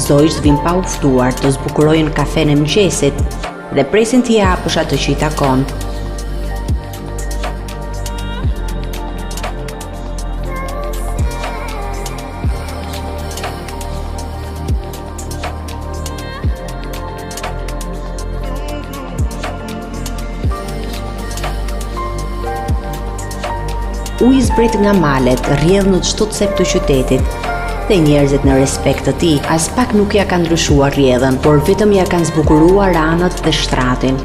zogjt vinë pa u ftuar të zbukurojnë kafenë e mëngjesit dhe presin t'i japësh atë që i takon. Uji zbret nga malet, rrjedh në çdo cep të qytetit, dhe njerëzit në respekt të tij as pak nuk ja kanë ndryshuar rrjedhën, por vetëm ja kanë zbukuruar anët dhe shtratin.